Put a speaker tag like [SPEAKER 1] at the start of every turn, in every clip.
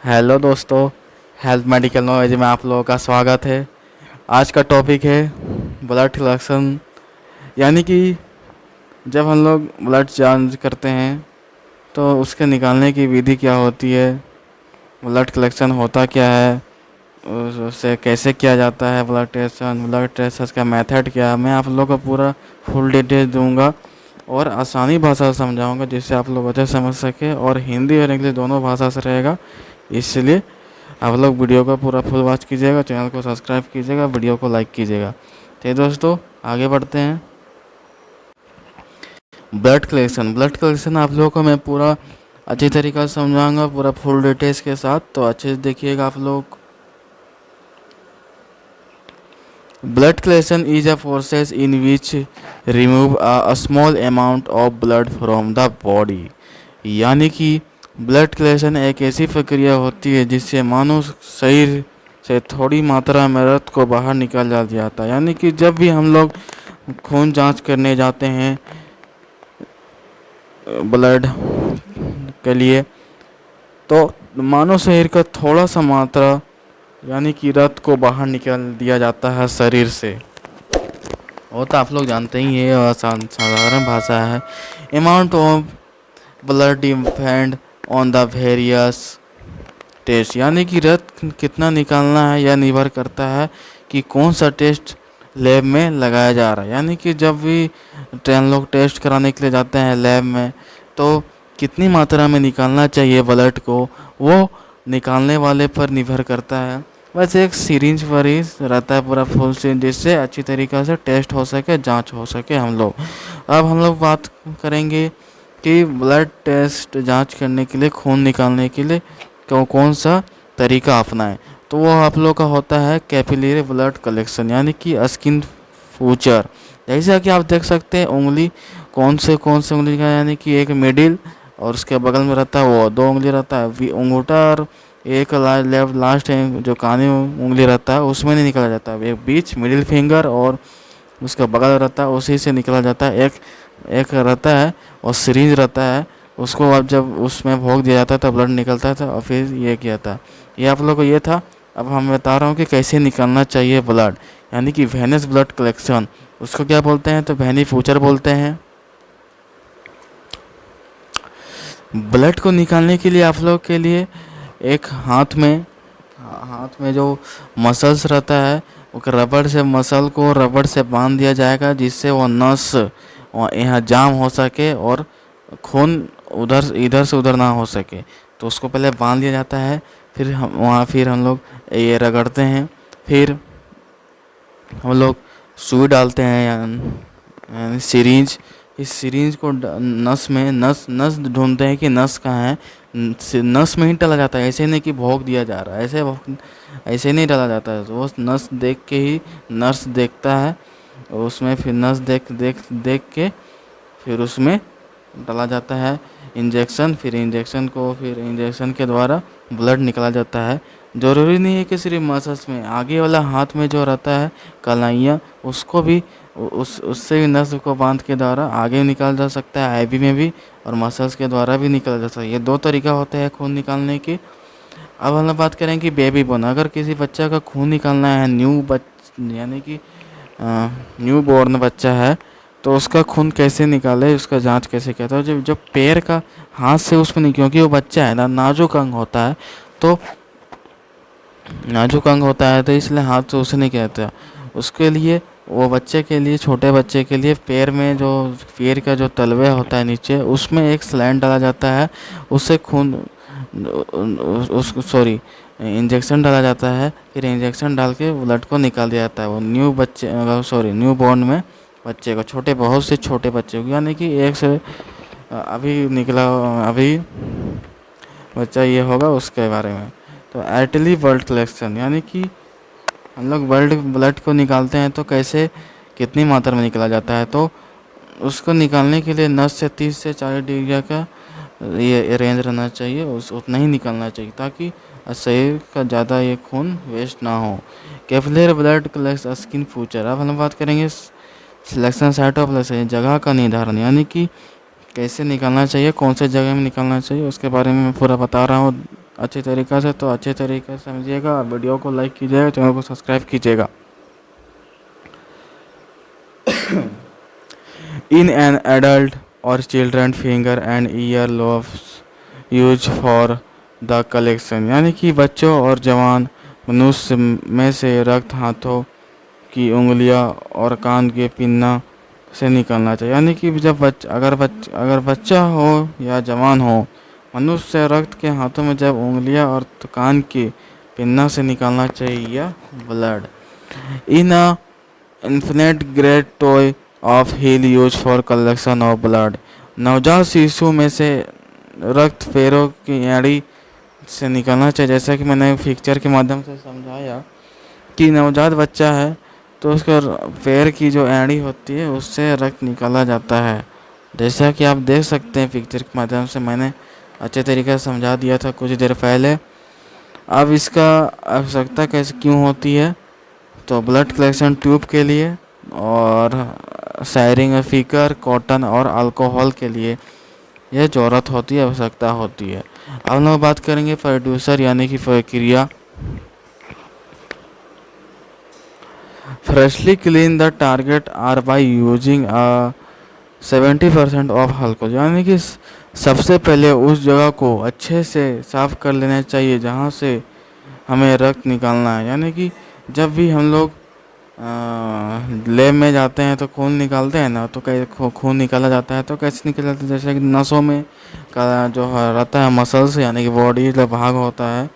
[SPEAKER 1] Hello दोस्तों, health medical knowledge में आप लोगों का स्वागत है। आज का टॉपिक है ब्लड कलेक्शन। यानी कि जब हम लोग ब्लड जांच करते हैं तो उसके निकालने की विधि क्या होती है, ब्लड कलेक्शन होता क्या है, उससे कैसे किया जाता है ब्लड टेस्ट का मेथड क्या है। मैं आप लोगों को पूरा फुल डिटेल दूंगा और आसानी भाषा से समझाऊंगा जिससे आप लोग अच्छे समझ सके, और हिंदी और इंग्लिश दोनों भाषा से रहेगा। इसलिए आप लोग वीडियो को पूरा फुल वॉच कीजिएगा, चैनल को सब्सक्राइब कीजिएगा, वीडियो को लाइक कीजिएगा। तो दोस्तों आगे बढ़ते हैं। ब्लड कलेक्शन आप लोगों को मैं पूरा अच्छी तरीक़ा से समझाऊंगा, पूरा फुल डिटेल्स के साथ। तो अच्छे से देखिएगा आप लोग। Blood collection is a process in which remove a small amount of blood from the body. यानी कि ब्लड कलेक्शन एक ऐसी प्रक्रिया होती है जिससे मानव शरीर से थोड़ी मात्रा में रक्त को बाहर निकाल जाता है। यानी कि जब भी हम लोग खून जांच करने जाते हैं ब्लड के लिए, तो मानव शरीर का थोड़ा सा मात्रा यानी कि रक्त को बाहर निकाल दिया जाता है शरीर से। वो तो आप लोग जानते ही है, साधारण भाषा है। Amount of blood depend on the various test. यानी कि रक्त कितना निकालना है यह निर्भर करता है कि कौन सा टेस्ट लैब में लगाया जा रहा है। यानी कि जब भी हम लोग टेस्ट कराने के लिए जाते हैं लैब में, तो कितनी मात्रा में निकालना चाहिए ब्लड को, वो निकालने वाले पर निर्भर करता है। बस एक सिरिंज पर ही रहता है पूरा फुल सिरिंज, जिससे अच्छी तरीक़े से टेस्ट हो सके, जांच हो सके। अब हम लोग बात करेंगे कि ब्लड टेस्ट जांच करने के लिए, खून निकालने के लिए कौन सा तरीका अपनाएं। तो वो आप लोग का होता है कैपिलरी ब्लड कलेक्शन, यानी कि स्किन फ्यूचर। जैसा कि आप देख सकते हैं उंगली, कौन से उंगली का, यानी कि एक मिडिल और उसके बगल में रहता है वो 2 उंगली रहता है अंगूठा, और एक लेफ्ट लास्ट जो कानी उंगली रहता है उसमें नहीं निकला जाता है। एक बीच मिडिल फिंगर और उसका बगल रहता है, उसी से निकला जाता है। एक रहता है और सिरिंज रहता है, उसको अब जब उसमें भोग दिया जाता है तो ब्लड निकलता था, और फिर ये किया था। ये आप लोग को ये था। अब हम बता रहा हूँ कि कैसे निकालना चाहिए ब्लड, यानी कि वेनस ब्लड कलेक्शन। उसको क्या बोलते हैं, तो वेनी फ्यूचर बोलते हैं। ब्लड को निकालने के लिए आप लोग के लिए एक हाथ में जो मसल्स रहता है, वो मसल को रबड़ से बांध दिया जाएगा, जिससे वो नस यहाँ जाम हो सके और खून इधर से उधर ना हो सके। तो उसको पहले बांध दिया जाता है, फिर हम लोग ये रगड़ते हैं। फिर हम लोग सुई डालते हैं, यानी सिरिंज। इस सिरिंज को नस में नस ढूंढते हैं कि नस कहाँ है। नस में ही डाला जाता है, ऐसे नहीं कि भोग दिया जा रहा है, ऐसे नहीं डाला जाता है। तो वो नस देख के ही नर्स देखता है, और उसमें फिर नस देख के फिर उसमें डाला जाता है इंजेक्शन। फिर इंजेक्शन के द्वारा ब्लड निकाला जाता है। ज़रूरी नहीं है कि सिर्फ मसल्स में, आगे वाला हाथ में जो रहता है कलाइयाँ, उसको भी उससे भी नस को बांध के द्वारा आगे निकाला जा सकता है, आईवी में भी, और मसल्स के द्वारा भी निकाला जा सकता है। ये 2 तरीका होते हैं खून निकालने की। अब हम बात करें कि बेबी बोर्न, अगर किसी बच्चा का खून निकालना है, यानी कि न्यू बोर्न बच्चा है, तो उसका खून कैसे निकाले, उसका जांच कैसे किया था। जब पैर का, हाथ से उसमें नहीं, क्योंकि वो बच्चा है ना, नाजुक अंग होता है, तो इसलिए हाथ से उसे नहीं कहता। उसके लिए, वो बच्चे के लिए, छोटे बच्चे के लिए पैर का जो तलवे होता है नीचे, उसमें एक स्लैंड डाला जाता है। उससे खून इंजेक्शन डाला जाता है। फिर इंजेक्शन डाल के ब्लड को निकाल दिया जाता है। वो न्यू बॉर्न में बच्चे को, बहुत से छोटे बच्चे को, यानी कि एक से अभी बच्चा ये होगा उसके बारे में। तो आर्टरी ब्लड कलेक्शन, यानी कि हम लोग ब्लड को निकालते हैं तो कैसे, कितनी मात्रा में निकाला जाता है। तो उसको निकालने के लिए नस से 30 से 40 डिग्री का ये रेंज रहना चाहिए, उतना ही निकालना चाहिए, ताकि शरीर का ज़्यादा ये खून वेस्ट ना हो। Capillary blood collection skin future. अब हम बात करेंगे सिलेक्शन साइट ऑफ जगह का निर्धारण, यानी कि कैसे निकालना चाहिए, कौन से जगह में निकालना चाहिए, उसके बारे में मैं पूरा बता रहा हूँ। अच्छे तरीक़े से, तो अच्छे तरीक़े से समझिएगा, वीडियो को लाइक कीजिएगा, चैनल को सब्सक्राइब कीजिएगा। इन एन एडल्ट और children finger and year lobes use for the collection, यानी कि बच्चों और जवान मनुष्य में से रक्त हाथों की उंगलियां और कान के पिन्ना से निकलना चाहिए। यानी कि जब अगर बच्चा हो या जवान हो, मनुष्य रक्त के हाथों में जब उंगलियां और कान के पिन्ना से निकलना चाहिए या blood. In a infant great toe of heel use for collection of blood, नवजात शिशु में से रक्त पैरों की एड़ी से निकलना चाहिए। जैसा कि मैंने पिक्चर के माध्यम से समझाया कि नवजात बच्चा है तो उसका पैर की जो एड़ी होती है उससे रक्त निकाला जाता है। जैसा कि आप देख सकते हैं पिक्चर के माध्यम से मैंने अच्छे तरीके से समझा दिया था कुछ देर पहले। अब इसका आवश्यकता कैसे क्यों होती है, तो ब्लड कलेक्शन ट्यूब के लिए और शायरिंग फीकर, कॉटन और अल्कोहल के लिए यह ज़रूरत होती है, आवश्यकता होती है। अब हम लोग बात करेंगे प्रोड्यूसर यानी कि प्रक्रिया। Freshly clean the target are by using 70% of alcohol, यानी कि सबसे पहले उस जगह को अच्छे से साफ़ कर लेना चाहिए जहाँ से हमें रक्त निकालना है। यानी कि जब भी हम लोग लैब में जाते हैं तो खून निकालते हैं ना, तो कैसे खून निकाला जाता है, तो कैसे निकला जाता है, जैसे कि नसों में का जो रहता है मसल्स यानी कि बॉडी का भाग होता है,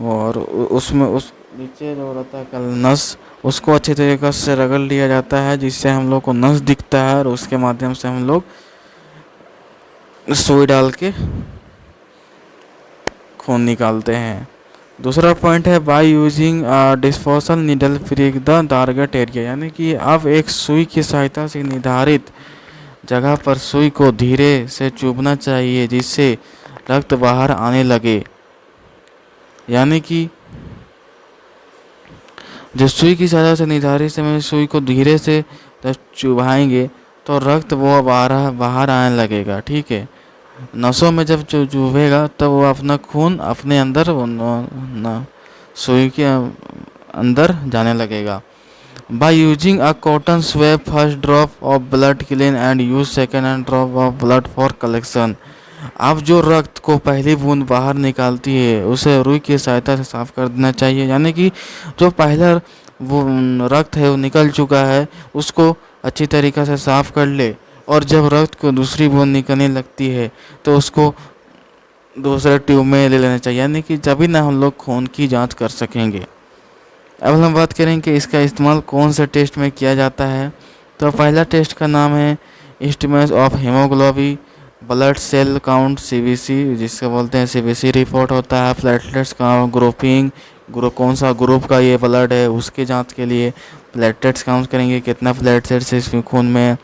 [SPEAKER 1] और उसमें उस नीचे जो रहता है नस, उसको अच्छे तरीके से रगड़ लिया जाता है जिससे हम लोग को नस दिखता है, और उसके माध्यम से हम लोग सुई डाल के खून निकालते हैं। दूसरा पॉइंट है by using disposal needle prick the target area, यानी कि अब एक सुई की सहायता से निर्धारित जगह पर सुई को धीरे से चुभना चाहिए जिससे रक्त बाहर आने लगे। यानी कि जो सुई की सहायता से निर्धारित समय सुई को धीरे से जब चुभाएंगे तो रक्त वो बाहर आने लगेगा। ठीक है, नसों में जब चुभेगा तब वो अपना खून अपने अंदर सुई के अंदर जाने लगेगा। By using a cotton swab first drop of blood clean and use second and drop of blood for collection, अब जो रक्त को पहली बूंद बाहर निकालती है उसे रुई की सहायता से साफ कर देना चाहिए। यानी कि जो पहला वो रक्त है वो निकल चुका है उसको अच्छी तरीक़े से साफ कर ले, और जब रक्त को दूसरी बूंद निकलने लगती है तो उसको दूसरे ट्यूब में ले लेना चाहिए। यानी कि जब भी ना हम लोग खून की जांच कर सकेंगे। अब हम बात करेंगे कि इसका इस्तेमाल कौन से टेस्ट में किया जाता है। तो पहला टेस्ट का नाम है estimate of haemoglobin blood cell count CBC, जिसको बोलते हैं सीबीसी रिपोर्ट होता है। प्लेटलेट्स काउंट ग्रुपिंग, कौन सा ग्रुप का ये ब्लड है उसके जांच के लिए प्लेटलेट्स काउंट करेंगे, कितना प्लेटलेट्स इसमें खून में,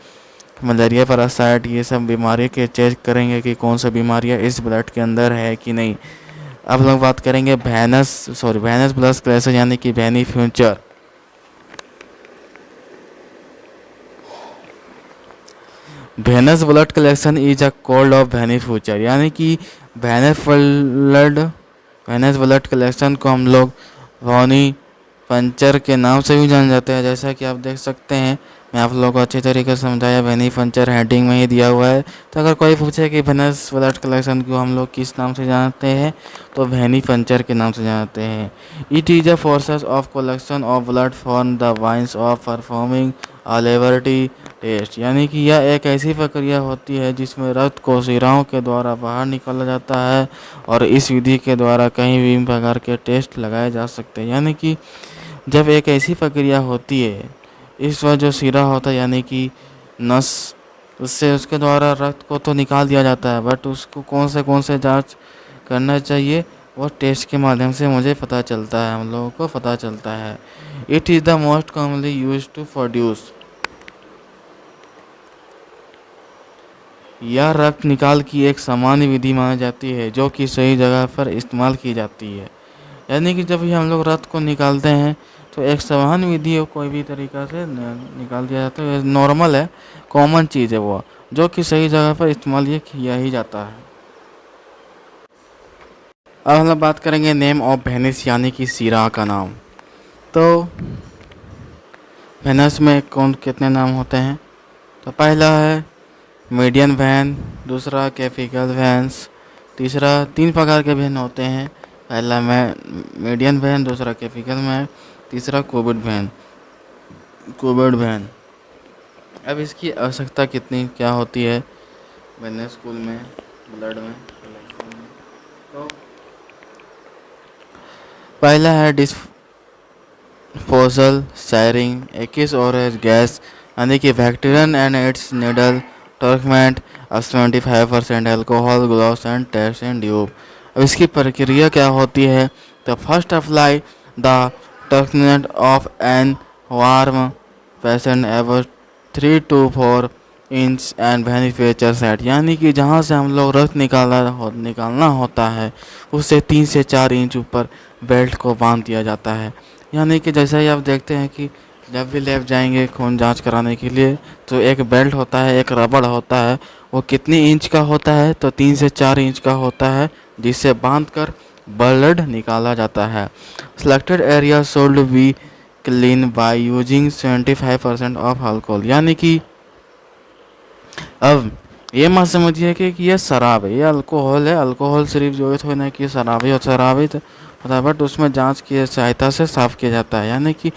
[SPEAKER 1] मलेरिया पैरासाइट ये सब बीमारी के चेक करेंगे कि कौन सा बीमारियाँ इस ब्लड के अंदर है कि नहीं। अब लोग बात करेंगे वेनस ब्लड कलेक्शन यानी कि venipuncture. Venous blood collection is a called of venipuncture, यानी कि वेनस ब्लड कलेक्शन को हम लोग वेनी पंचर के नाम से भी जाने जाते हैं। जैसा कि आप देख सकते हैं, मैं आप लोगों को अच्छी तरीके से समझाया, वेनी पंचर हेडिंग में ही दिया हुआ है। तो अगर कोई पूछे कि वेनस ब्लड कलेक्शन को हम लोग किस नाम से जानते हैं, तो वेनी पंचर के नाम से जानते हैं। It is a process of collection of blood from the veins of performing a laboratory test, यानी कि यह एक ऐसी प्रक्रिया होती है जिसमें रक्त को शिराओं के द्वारा बाहर निकाला जाता है, और इस विधि के द्वारा कहीं भी प्रकार के टेस्ट लगाए जा सकते हैं। यानी कि जब एक ऐसी प्रक्रिया होती है, इस वक्त जो शिरा होता है यानी कि नस, उससे उसके द्वारा रक्त को तो निकाल दिया जाता है, बट उसको कौन से जांच करना चाहिए वो टेस्ट के माध्यम से मुझे पता चलता है, हम लोगों को पता चलता है। It is the most commonly use to produce, यह रक्त निकाल की एक सामान्य विधि मानी जाती है जो कि सही जगह पर इस्तेमाल की जाती है। यानी कि जब भी हम लोग रक्त को निकालते हैं तो एक सामान्य विधि हो, कोई भी तरीक़ा से निकाल दिया जाता है, नॉर्मल है, कॉमन चीज़ है वो, जो कि सही जगह पर इस्तेमाल ये किया ही जाता है। अब हम लोग बात करेंगे नेम ऑफ वेनिस यानी कि सिरा का नाम। तो वेनस में कौन कितने नाम होते हैं? तो पहला है मीडियन वैन, दूसरा कैपिकल वैन्स, तीसरा, तीन प्रकार के वैन होते हैं। पहला मीडियन वैन, दूसरा कैपिकल वैन, तीसरा कोविड वैन। अब इसकी आवश्यकता कितनी क्या होती है वेनस स्कूल में, ब्लड में, तो पहला है डिस्पोजल सायरिंग, 21 और गैस यानी कि बैक्टीरियन and it's needle tourniquet 75% alcohol gloves and test and tube. अब इसकी प्रक्रिया क्या होती है? तो first apply the tourniquet of an warm patient ever 3 to 4 inch and beneficial side, यानी कि जहाँ से हम लोग रक्त निकालना होता है उससे 3 से 4 इंच ऊपर बेल्ट को बांध दिया जाता है। यानी कि जैसा ही आप देखते हैं कि जब भी लैब जाएंगे खून जांच कराने के लिए तो एक बेल्ट होता है, एक रबड़ होता है, वो कितनी इंच का होता है? तो 3 से 4 इंच का होता है, जिससे बांधकर ब्लड निकाला जाता है। Selected area should be clean by using 75% of alcohol, यानी कि अब ये मत समझिए कि ये शराब है, ये अल्कोहल है। अल्कोहल सिर्फ जो है तो ना कि शराब है और शराबी होता है, बट उसमें जांच की सहायता से साफ़ किया जाता है। यानी कि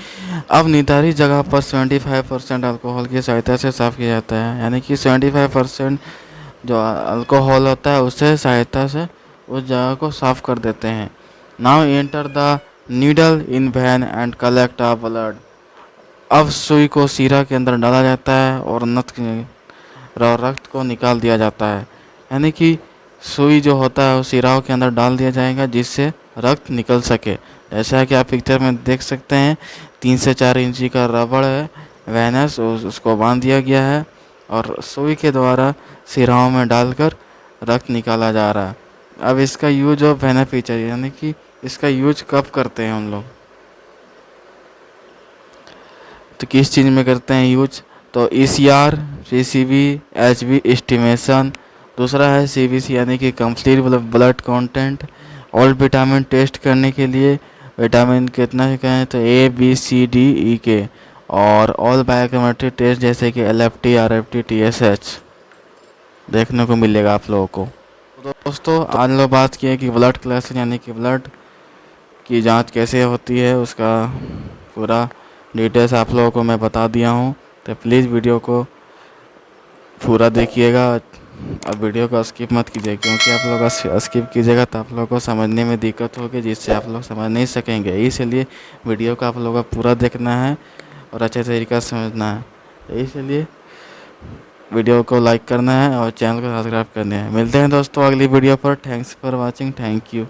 [SPEAKER 1] अब निर्धारित जगह पर 75% अल्कोहल की सहायता से साफ़ किया जाता है, यानी कि 75% जो अल्कोहल होता है उससे सहायता से उस जगह को साफ़ कर देते हैं। Now enter the needle in vein and collect a blood. अब सुई को सीरा के अंदर डाला जाता है और रक्त को निकाल दिया जाता है। यानी कि सुई जो होता है वो सिराओं के अंदर डाल दिया जाएगा जिससे रक्त निकल सके। जैसा कि आप पिक्चर में देख सकते हैं 3 से 4 इंची का रबड़ है वेनस, उसको बांध दिया गया है और सुई के द्वारा सिराओं में डालकर रक्त निकाला जा रहा है। अब इसका यूज ऑफ वेना फीचर, यानी कि इसका यूज कब करते हैं हम लोग, तो किस चीज़ में करते हैं यूज? तो ECR, CCV, HB एस्टिमेशन, दूसरा है CBC यानी कि complete blood content, all vitamin test करने के लिए विटामिन कितना का है तो A B C D E के, और ऑल बायोकेमिस्ट्री टेस्ट जैसे कि LFT RFT TSH देखने को मिलेगा आप लोगों को। तो दोस्तों आज लोग बात की है कि ब्लड क्लैशन यानी कि ब्लड की जांच कैसे होती है, उसका पूरा डिटेल्स आप लोगों को मैं बता दिया हूँ। तो प्लीज़ वीडियो को पूरा देखिएगा। अब वीडियो को स्किप मत कीजिए, क्योंकि आप लोग स्किप कीजिएगा तो आप लोगों को समझने में दिक्कत होगी, जिससे आप लोग समझ नहीं सकेंगे। इसलिए वीडियो को आप लोगों को पूरा देखना है और अच्छे तरीक़े से समझना है। इसलिए वीडियो को लाइक करना है और चैनल को सब्सक्राइब करना है। मिलते हैं दोस्तों अगली वीडियो पर। Thanks for watching, thank you.